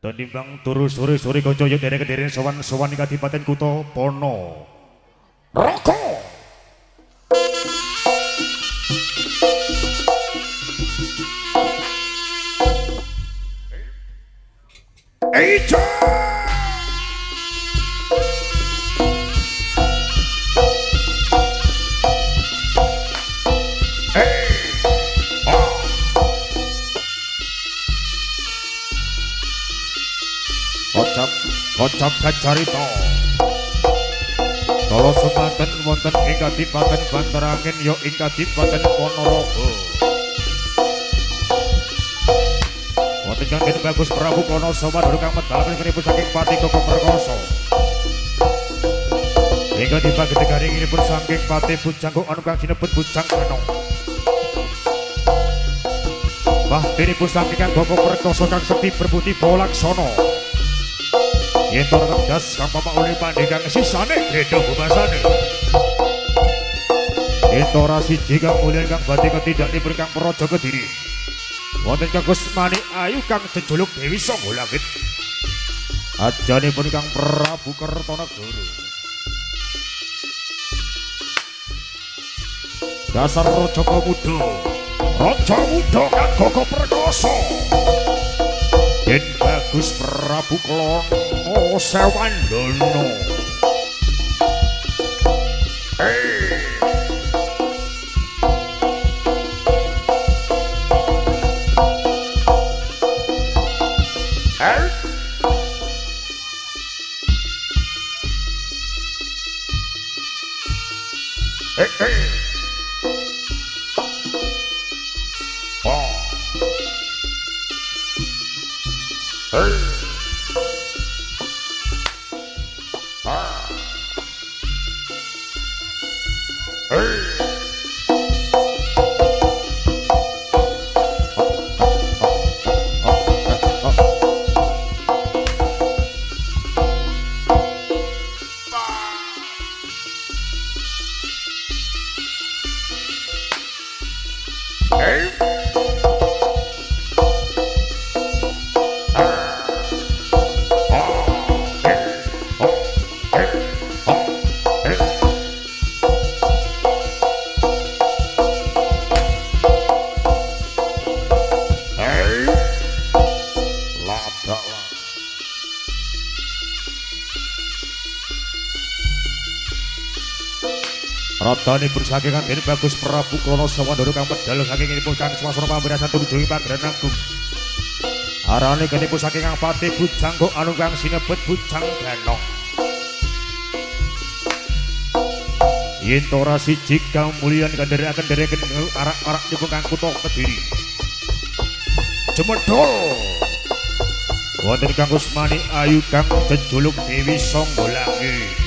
Tenimbang turu sore-sore kaya derek-derek sowan-sowan ing Kadipaten Kutha Pono. Raka. Eja. Kocap kacarita kala semanten wonten ing Kadipaten Banterangin ya ing Kadipaten Ponorogo wonten Kangen Bagus Prabu Konosoman kang medal kenipun saking Pati Koko Perkoso hingga dipagedegaringipun saking Pati Bujanggo anu kang sinebut Bujang Kano bahtinipun saking Kang Koko Perkoso kang sekti berbudi Bolaksana yen ora tegas kang papak uli pandhe kang sisane beda bubasane yen ora siji kang mulya kang badhe ketindakipun kang Praja Kediri wonten Kang Gusmani Ayu kang jejuluk Dewi Sangga Langit ajanipun kang Prabu Kertanagara dasar Raja Muda kang Koko Perkoso Den Bagus Prabu Klono Sewandono Radanipun saking Den Bagus Prabu Klono Sewandara kang medal saking ipun kang swasana pamirasan tumuju Pagran Agung. Arane genipun saking kang Pati Bujanggo anu kang sinebut Bujang Ganong. Yen ora siji kang mulyan kandherekaken dereken arak-arak nipun kang Kutha Kediri. Jemedhol. Wonten Kang Gusmani Ayu kang jejuluk Dewi Sangga Langit.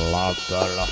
Ladalah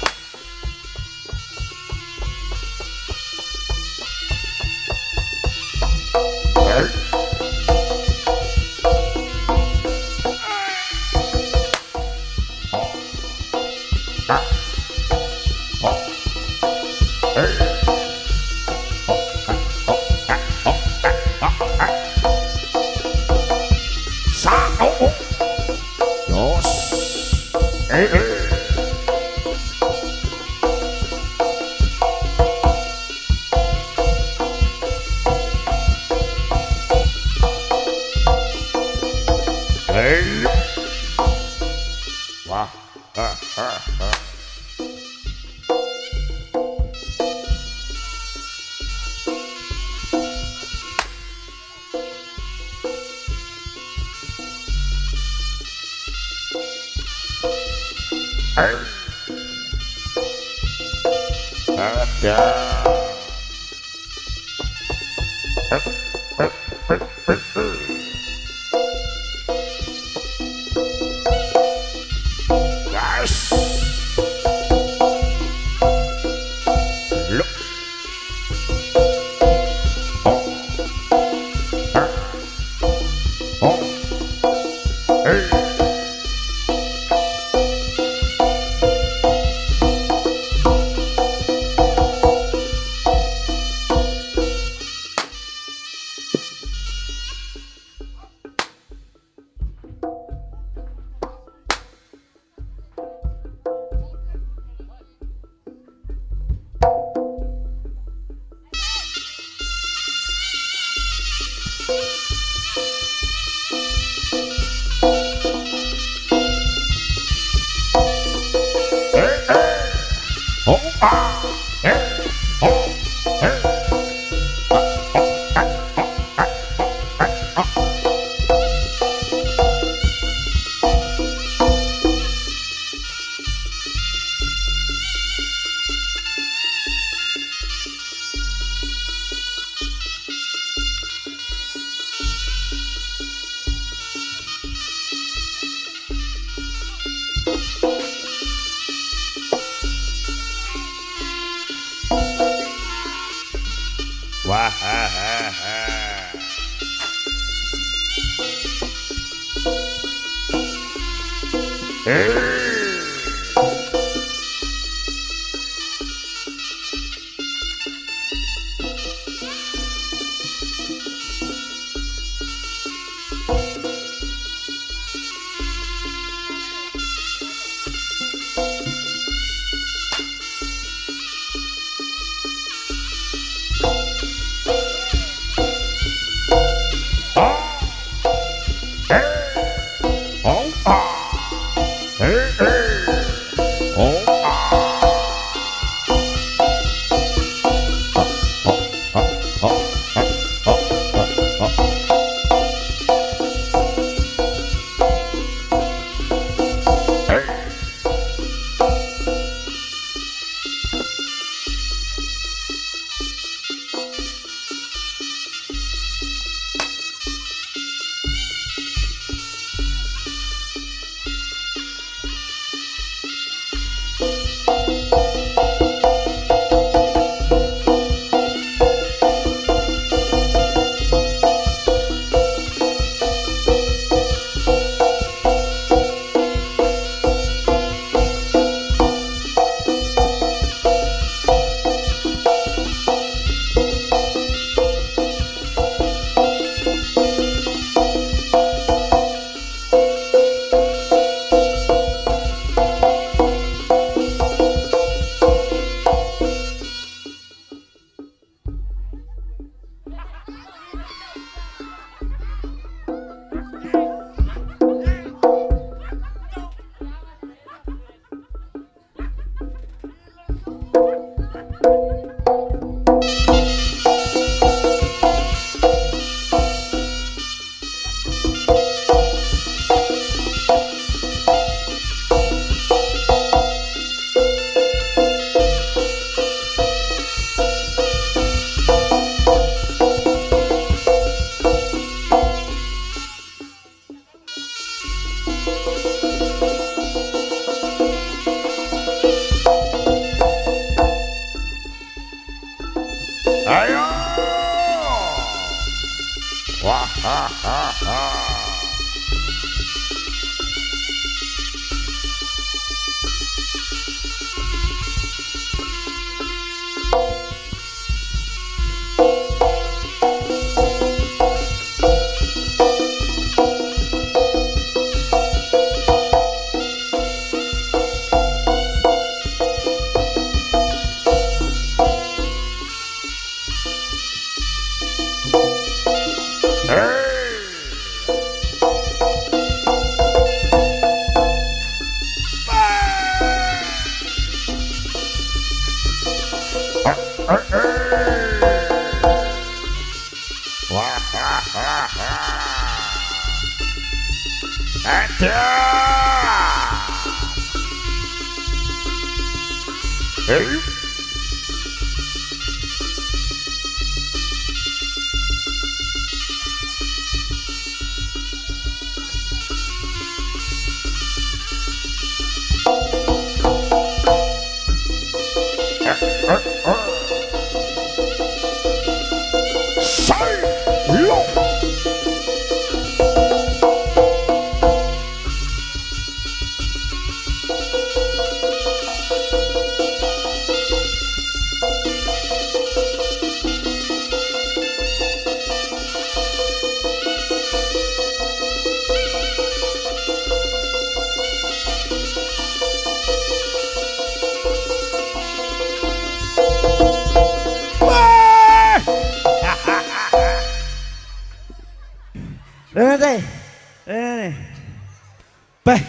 Beh,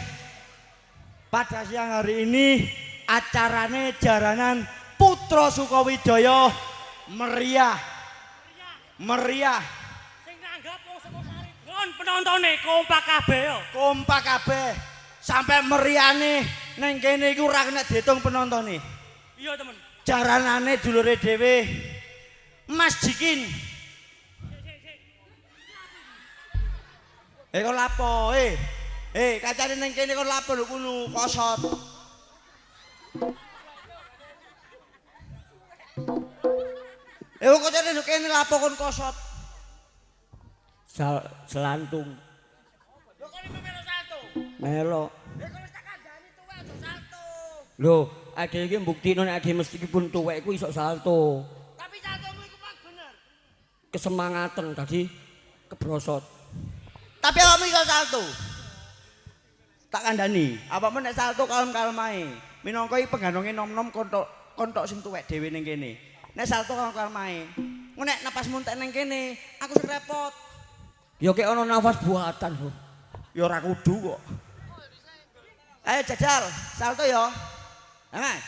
pada siang hari ini acarane jaranan Putra Sukawijaya meriah. Sing nanggap wong saka Sarebon penontone kompak kabeh yo. Kompak kabeh. Sampai meriane ning kene iku ora kena diitung penontone. Iya, temen. Jaranane dulure dhewe Mas Jikin. Kok lapo? Kacane ning kene kok lapo lho kuno kosot. Kok kacane ning kene lapo kon kosot. Selantung. Lho kok iki melo salto? Melo. Lha kok wis tak kandhani tuwek aja salto. Lho, ade iki mbuktino nek ade meskipun tuwek iku iso salto. Tapi saltomu iku mang bener. Kesemangatan tadi kebrosot. Tapi awakmu iso salto. Tak kandhani, awakmu nek salto kalem-kalem ae. Minangka iki penggandonge nom-nom kontok sing tuwek dhewe ning kene. Nek salto kalem-kalem ae. Engko nek napasmu entek ning kene, aku sing repot. Ya kek ana nafas buatan, Bro. Ya ora kudu kok. Ayo jajal, salto ya. Mas.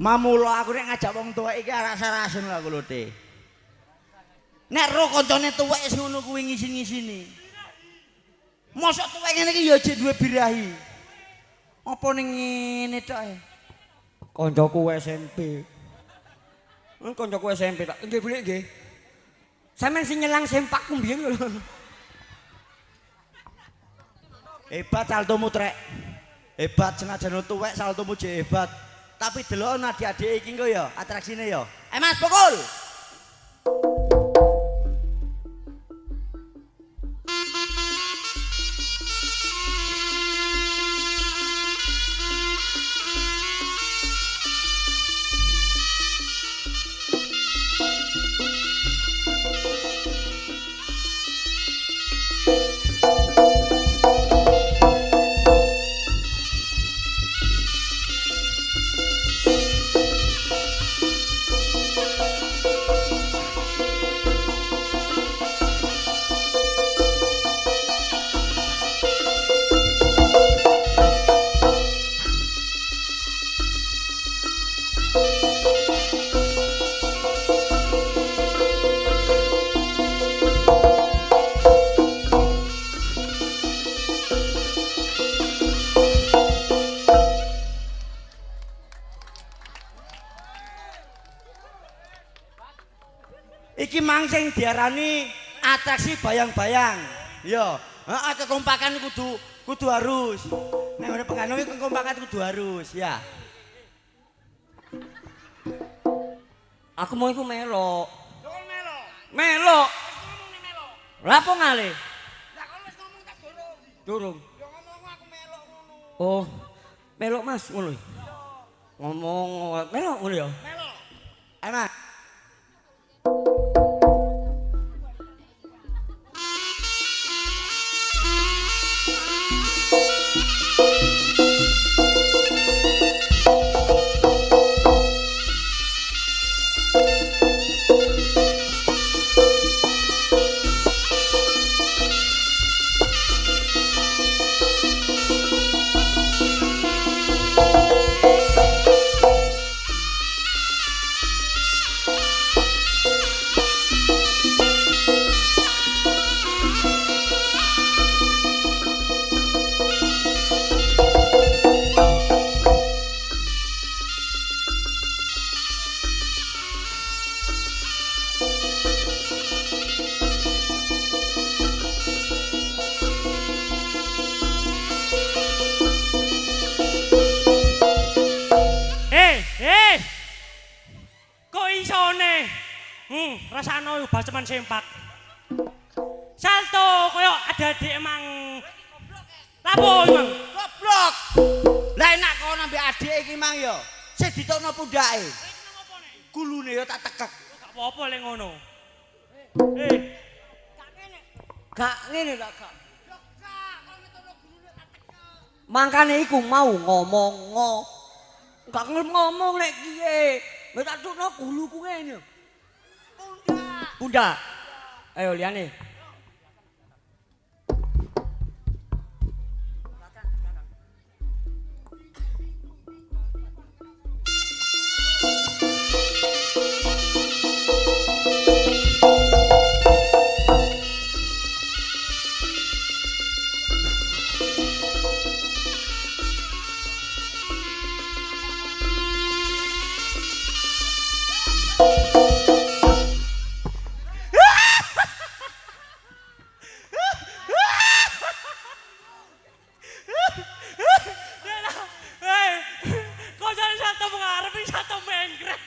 Mamula aku nek ngajak wong tuwek iki rasa-rasen lho aku lho, Te. Nek ro kancane tuwek wis ngono kuwi ngisin-ngisini. Mosok tuwek ngene iki ya jek duwe birahi. Apa ning ngene tok e? Kancaku SMP. Kancaku SMP tak nggih boleh nggih. Sampeyan sing nyelang sempakku mbiyen lho. Hebat saltomu, Trek. Hebat senajan tuwek saltomu jek hebat. Tapi delok adik-adik iki engko ya atraksine ya. Mas pukul. Iki mang sing diarani atraksi bayang-bayang. Ya, heeh kekompakan kudu harus. Nek ngene pengano iki kekompakan kudu harus, ya. Aku mau iku melok. Kok melok? Melok. Wis ngomong nek melok. Lah apa ngale? Lah kon wis ngomong tak durung. Durung. Ya ngomong aku melok ngono. Oh, melok Mas ngono. Ngomong melok ngono ya. Melok. Ayo Mas. Kok isone? Rasane baceman sempak. Salto koyo ada-ade emang. Lapo emang? Goblok. Lah enak kok nambah adik iki mang ya. Sing ditokno pundake. Gulune ya tak tekek. Gak apa-apa lek ngono. Gak ngene tak gak. Mangkane iku mau ngomong. Gak ngomong nek piye. Wis tak tukno guluku ngene. Bunda. Ayo liyane. Kok jadi satu mengarep satu mengkrek.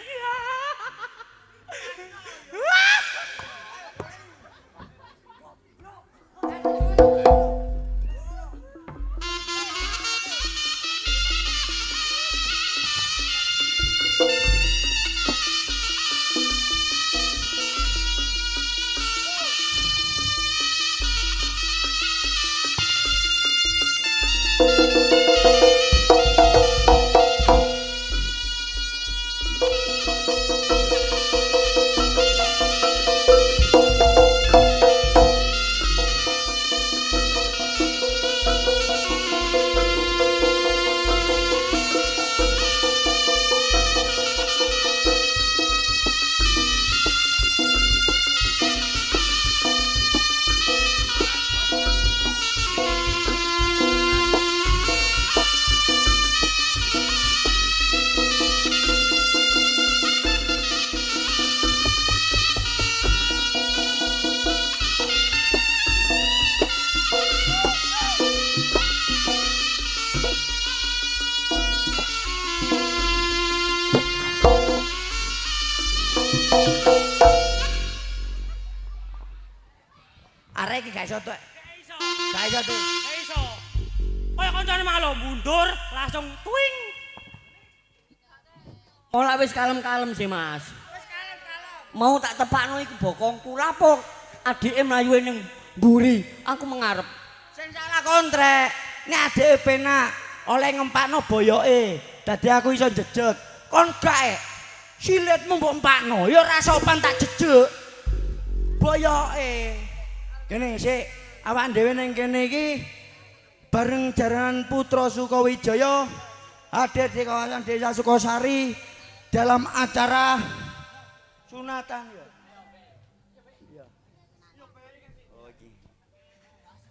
Arek iki gak iso tok. Iso. Gak iso tuh. Iso. Kaya kancane malah mundur langsung twing. Ora wis kalem-kalem sih, Mas. Wis kalem-kalem. Mau tak tepakno iku bokongku lapo adike mlayu ning mburi, aku mengarep. Sing salah kontrek. Nek adike penak oleh ngempakno boyoke. Dadi aku iso jejet. Kon gak silitmu mbok empakno, ya ora sopan tak jejet. Boyoke. Kene sik awak dhewe ning kene iki bareng jaranan Putra Sukawijaya hadir di kawasan Desa Sukosari dalam acara sunatan ya. Iya. Oh iki.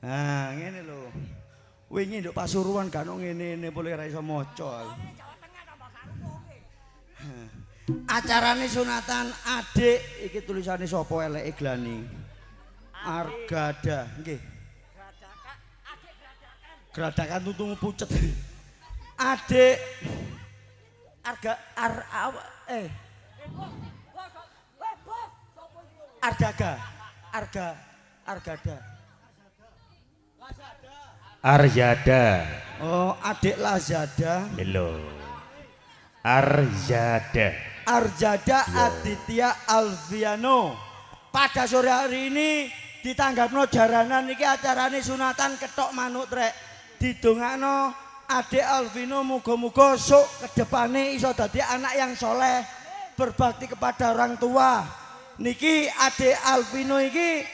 Nah, ngene lho. Wingi nduk Pasuruan gak ono ngene-ngene boleh ra iso maca. Acarane sunatan adik iki tulisane sapa eleke glani. Argada, nggih. Gradakan tuntung pucet. Adik Argada. Aryada. Oh, adik Lazada. Lho. Arjada. Arjada Aditya Alviano. Pada sore hari ini ditanggapno jaranan iki acarane sunatan ketok manuk trek. Didongakno adik Alvino muga-muga sok kedepane iso dadi anak yang soleh, berbakti kepada orang tua. Niki adik Alvino iki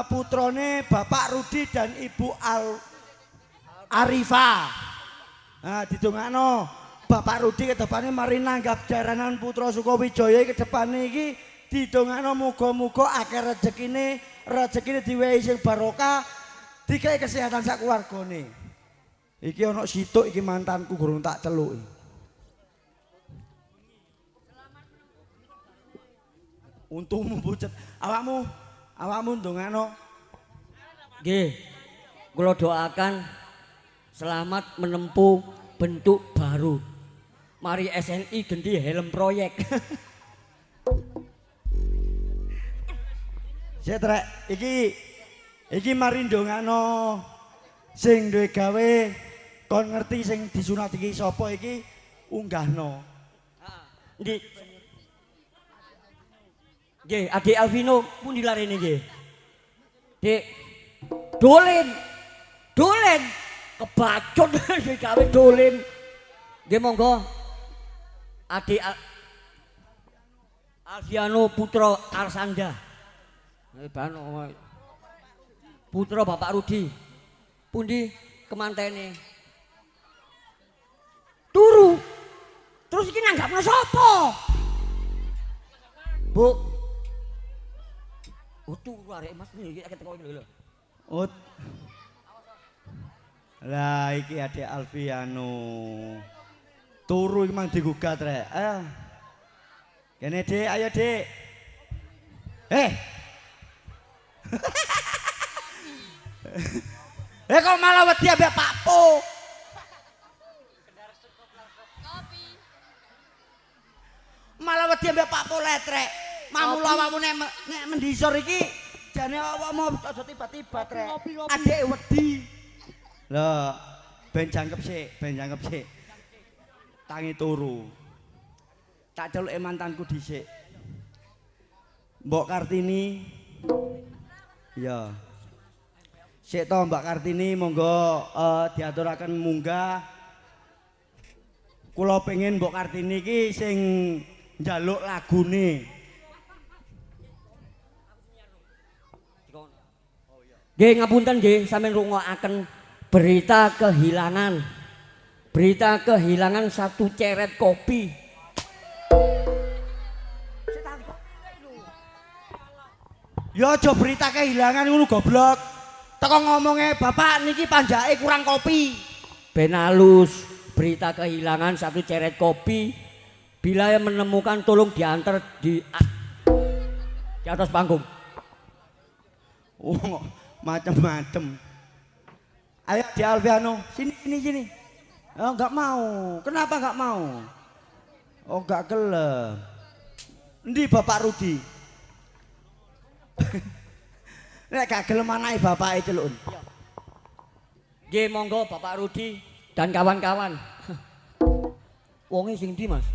putrane Bapak Rudi dan Ibu Arifa. Nah, didongakno Bapak Rudi kedepane mari nanggap jaranan putra Sukowijaya kedepane iki didongakno muga-muga akeh rezekine diwehi sing barokah, dikai kesehatan sak keluargane. Iki ana situk iki mantanku gurung tak celuki. Untumu pucet. Awakmu ndongakno. Nggih. Kula doakan selamat menempuh bentuk baru. Mari SNI ganti helm proyek. Setrek iki mari ndongakno sing duwe gawe kon ngerti sing disunat iki sapa iki unggahno. Nggih. Nggih, Adik Alvino pundi larene nggih? Dik. Dolen. Kebacut duwe gawe dolen. Nggih monggo. Adik Alviano putra Arsanda. Putra Bapak Rudi. Pundi kemantene? Turu. Terus iki nanggapno sapa? Bu. Turu arek Mas iki keteko iki lho. Lah iki adik Alviano. Turu iki mang digugat rek. Kene Dik, ayo Dik. Kok malah wedi ambek Pak Po. Malah wedi ambek Pak Po letrek. Mamula awakmu nek mendisor iki jane awakmu aja tiba-tiba trek. Adike wedi. Lho, ben jangkep sik. Tangi turu. Tak celuke mantanku dhisik. Mbok Kartini. Ya. Sik to Mbak Kartini monggo diaturaken munggah. Kula pengen Mbok Kartini iki sing njaluk lagune. Nggih ngapunten nggih sampeyan rungokaken berita kehilangan. Berita kehilangan satu ceret kopi. Ya aja berita kehilangan ngono goblok. Teko ngomongnya bapak niki panjake kurang kopi. Ben halus, berita kehilangan satu ceret kopi. Bila yang menemukan tolong diantar di atas panggung. Oh, macem-macem. Ayo di Alviano, sini. Oh, enggak mau. Kenapa enggak mau? Oh, enggak gelem. Endi Bapak Rudi? Nek gak gelem anake bapake celuk. Nggih monggo Bapak Rudi dan kawan-kawan. Wonge sing ndi Mas?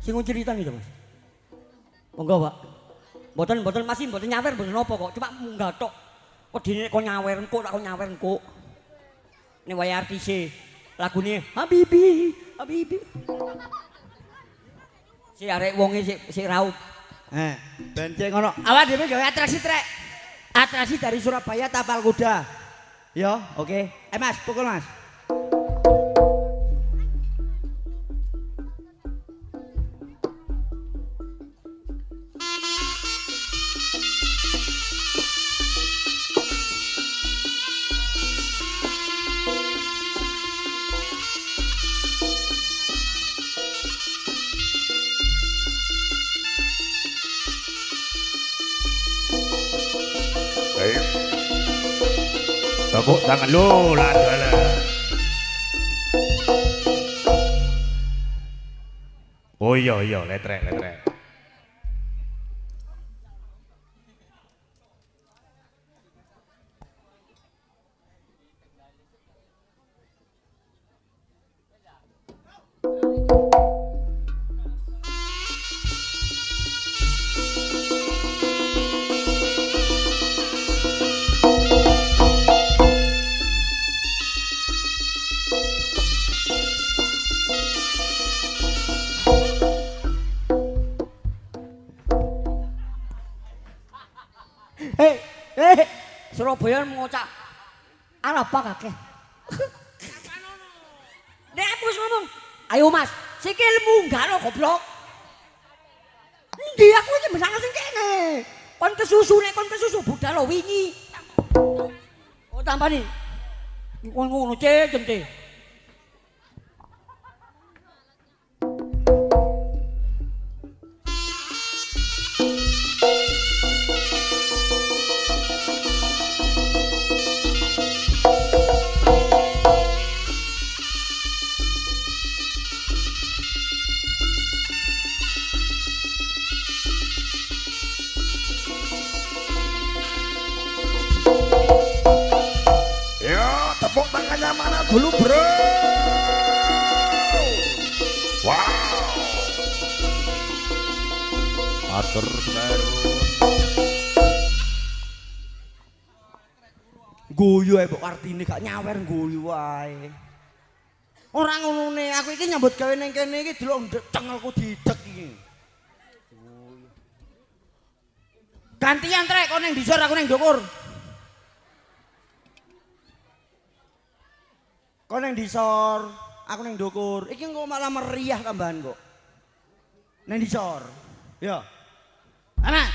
Sing cerita nih Mas. Monggo Pak. Mboten masih mboten nyawer mboten napa kok. Cuma munggah tok. Kok dene kok nyawer engko tak kok nyawer engko. Ini waya artise. Lagune Habibi. Si arek wonge sik raup. Ben cek ngono. Awak dhewe gawe atraksi trek. Atraksi dari Surabaya tapal kuda. Yo, oke. Mas, pukul Mas. Tepuk tangan lu lah. Oh iya letrek. Surabaya ngocak Arab kakek. Nek aku wis ngomong, ayo Mas, sikil munggah lo goblok. Endi aku iki menang sing kene. Kon kesusu nek kon kesusu budal lo wingi. Oh tampani. Kon ngono cente. Tepuk tangannya mana dulu bro. Wow. Atur semeru. Guyu ae Mbok Kartini gak nyawer guyu wae. Ora ngonone, aku iki nyambut gawe ning kene iki delok cengelku didek iki. Gantian trek kon ning disor aku ning ndukur. Kau neng disor, aku neng dukur. Iki kok malah meriah tambahan kok. Neng disor. Ya. Ana.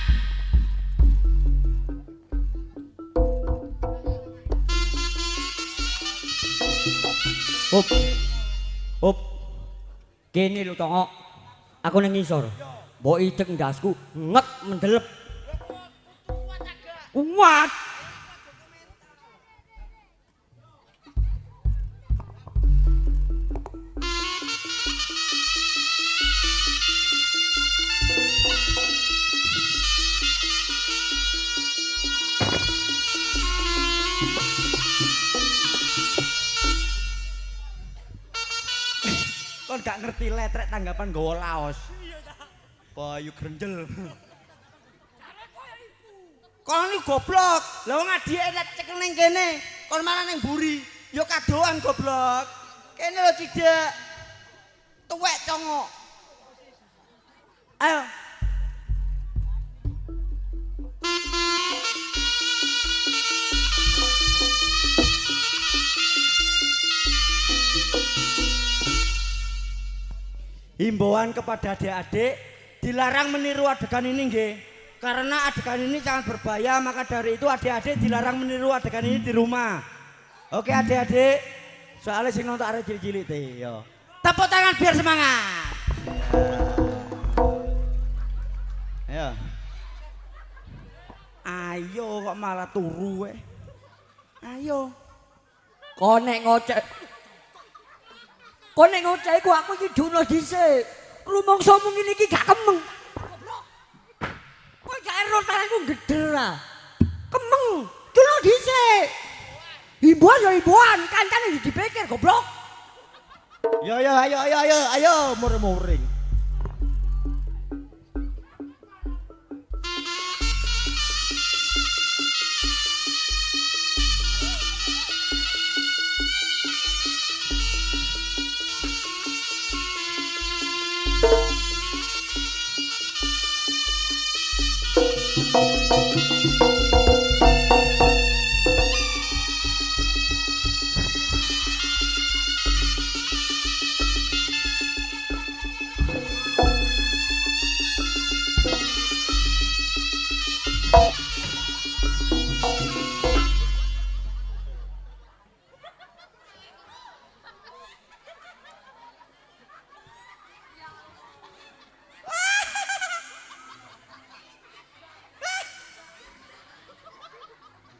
Up. Kene lho tongok. Aku nang ngisor. Mbok idek ndasku ngek mendelep. Kuat. Kon gak ngerti letrek tanggapan gawa laos. Bayu grenjel. Kon iki goblok. Lah wong adike nek cekel ning kene, kon malah ning mburi. Ya kadoan goblok. Kene lho Cidak. Tuwek congok. Ayo. Himbauan kepada adik-adik, dilarang meniru adegan ini nggih. Karena adegan ini sangat berbahaya, maka dari itu adik-adik dilarang meniru adegan ini di rumah. Oke adik-adik, soalnya sing nonton arek cilik-cilik teh yo. Tepuk tangan biar semangat. Ya. Ayo kok malah turu we. Ayo. Konek ngocek. Konek ngocek aku iki duno dhisik. Rumangsa mung ngene iki gak kemeng. Kowe gak ero tanganku gedher ah. Kemeng, duno dhisik. Himbauan ya himbauan, kancane dipikir goblok. Yo ayo muring-muring.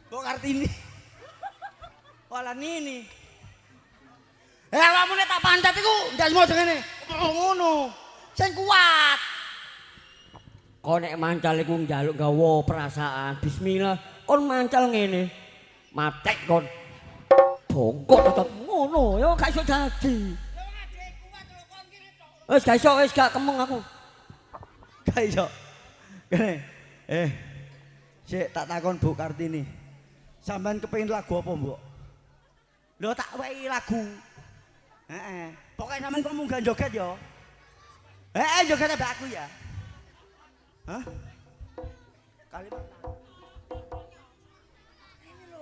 Mbok Kartini. Wala nini. Awakmu nek tak pancat iku ndak semua ngene. Ngono. Sing kuat. Konek mancal iku njaluk gawa perasaan. Bismillah, kon mancal ngene. Matek kon. Bongkok tetep ngono, ya gak iso dadi. Wis gak iso, wis gak kemeng aku. Gak iso. Kene. Sik tak takon Bu Kartini. Sampeyan kepengin lagu apa, Mbok? Lho tak wehi lagu. Heeh. Pokoke sampean kok munggah joget ya. Joget ambek aku ya. Hah? Kalimat. Ini lho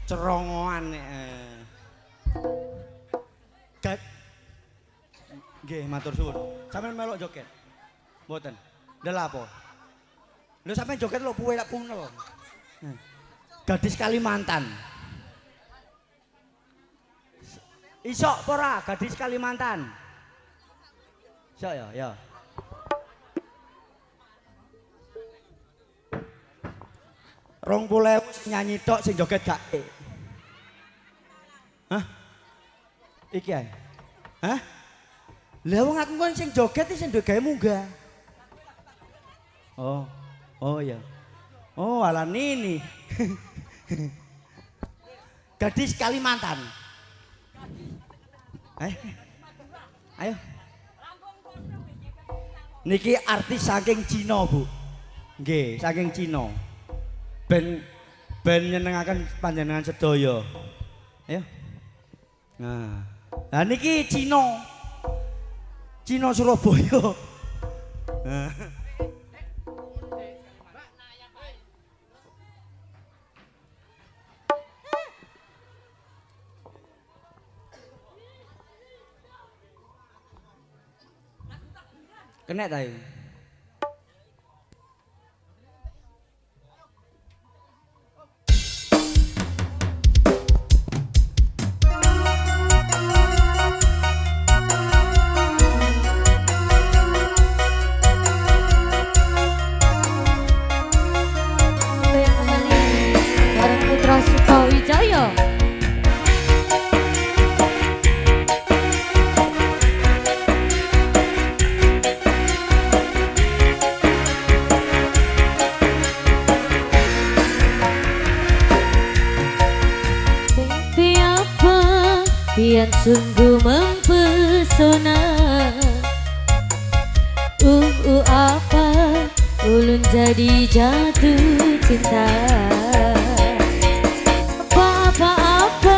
Cerongoan Gat. Nggih, matur suwun. Sampeyan melok joget. Mboten. Ndel apa? Lho sampeyan joget lho puwe lak punel. Gadis Kalimantan. Isok apa ora gadis Kalimantan? Isok ya, ya. Rong puluh nyanyi tok sing joget gak. Hah? Iki ae. Hah? Lah wong aku kon sing joget sing ndek gawe munggah. Oh. Oh ya. Oh, ala nini. Gadis Kalimantan. Ayo. Niki artis saking Cina, Bu. Nggih, saking Cina. Ben nyenengaken panjenengan sedaya. Ayo. Nah, lah niki Cina. Cina Surabaya. Kena ta iki? Sukawijaya. Mimpi apa yang sungguh mempesona? Apa ulun jadi jatuh cinta? Apa-apa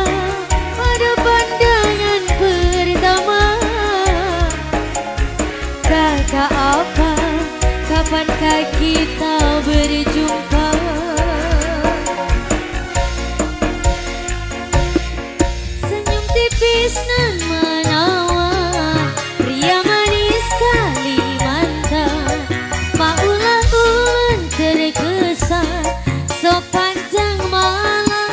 pada pandangan pertama. Kata apa, kapankah kita berjumpa? Senyum tipis nan menawan, pria manis Kalimantan. Maulah ulun terkesan sepanjang malam.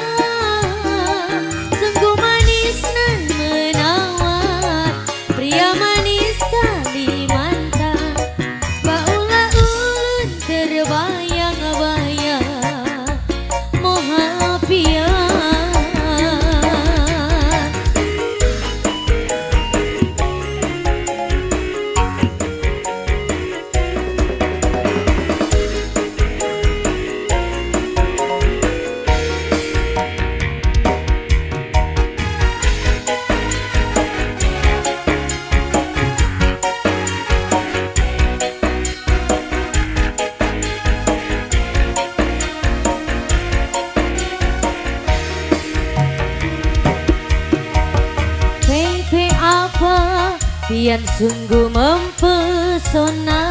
Yang sungguh mempesona.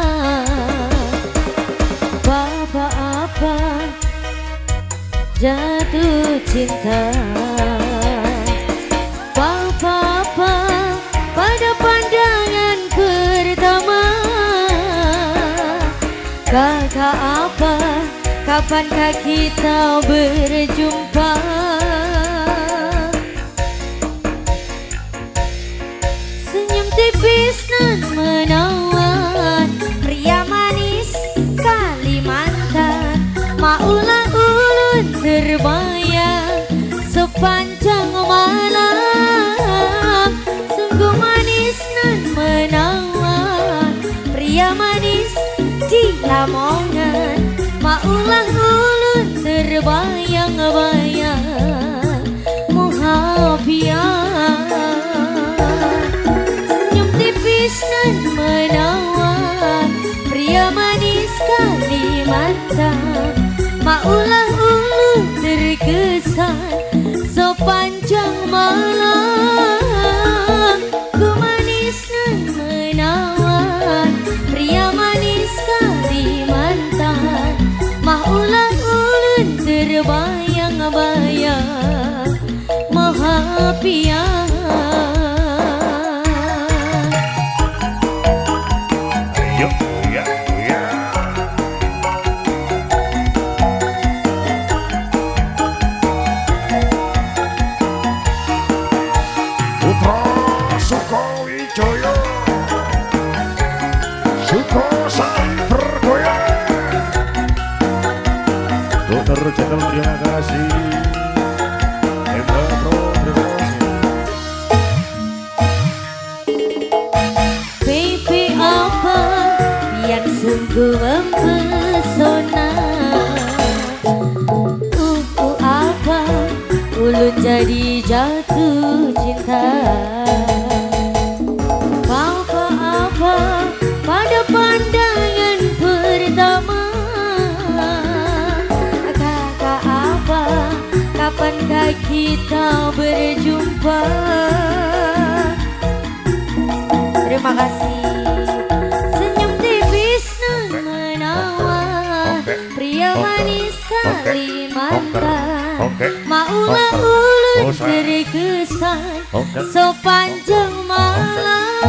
Apa-apa jatuh cinta. Apa-apa pada pandangan pertama. Kata apa, kapankah kita berjumpa? Tipis nan menawan, pria manis Kalimantan. Maulah ulun terbayang sepanjang malam. Sungguh manis nan menawan, pria manis di Lamongan. Maulah ulun terbayang-bayang Muhabian. manis nan menawan, pria manis Kalimantan, maulah ulu terkesan sepanjang malam. Ku manis nan menawan, pria manis Kalimantan, maulah ulun terbayang-bayang mahapian. Ayo, ya, ya. Putra Sukowijaya, Sukosari bergoyang. Dokter Jenderal terima kasih. Embra Pro terima kasih. Baby apa yang sungguh mempesona, apa ulun jadi jatuh cinta. Apa pada pandangan pertama, kakak apa kapankah kita berjumpa. Terima kasih. Senyum tipis nan menawan, pria manis Kalimantan, maulah ulun terkesan sepanjang malam.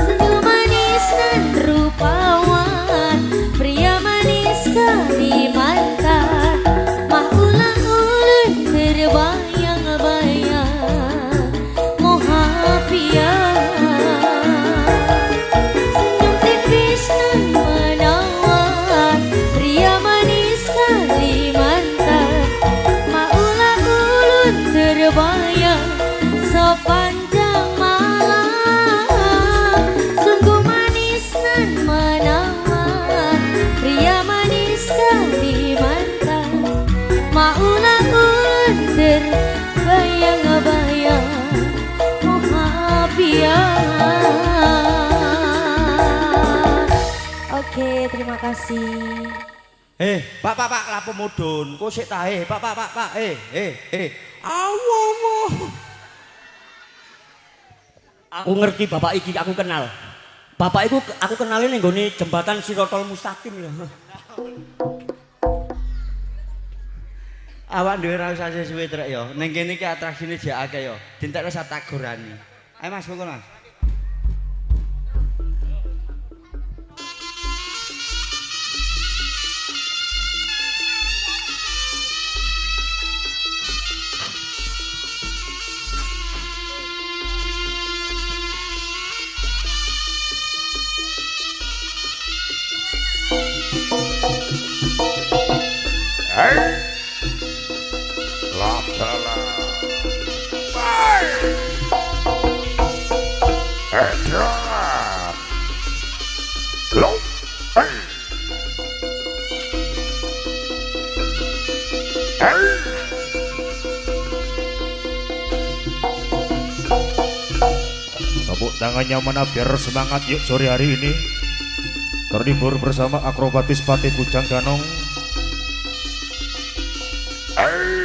Senyum manis nan rupawan, pria manis Kalimantan, maulah ulun terbayang-bayang mohapian. Senyum tipis nan menawan, pria manis Kalimantan, maulah ulun terbayang sepanjang malam. Sungguh manis nan menawan, pria manis Kalimantan, maulah ulun terbayang-bayang mohapian. Oke, terima kasih. Pak, lapo mudun. Kok sik ta, Pak. Allah. Aku ngerti bapak iki, aku kenal. Bapak iku aku kenalin ning nggone jembatan Sirotol Mustaqim ya. Awak dhewe ra usah suwe trek ya. Ning kene iki atraksine jek akeh ya. Dintekno satagorani. Ayo Mas, monggo Mas. Lapala. Bye. Edra. Low. Hey. Hey. Tepuk tangannya mana biar semangat yuk sore hari ini. Terlibur bersama akrobatis Pati Bujang Ganong. Hey.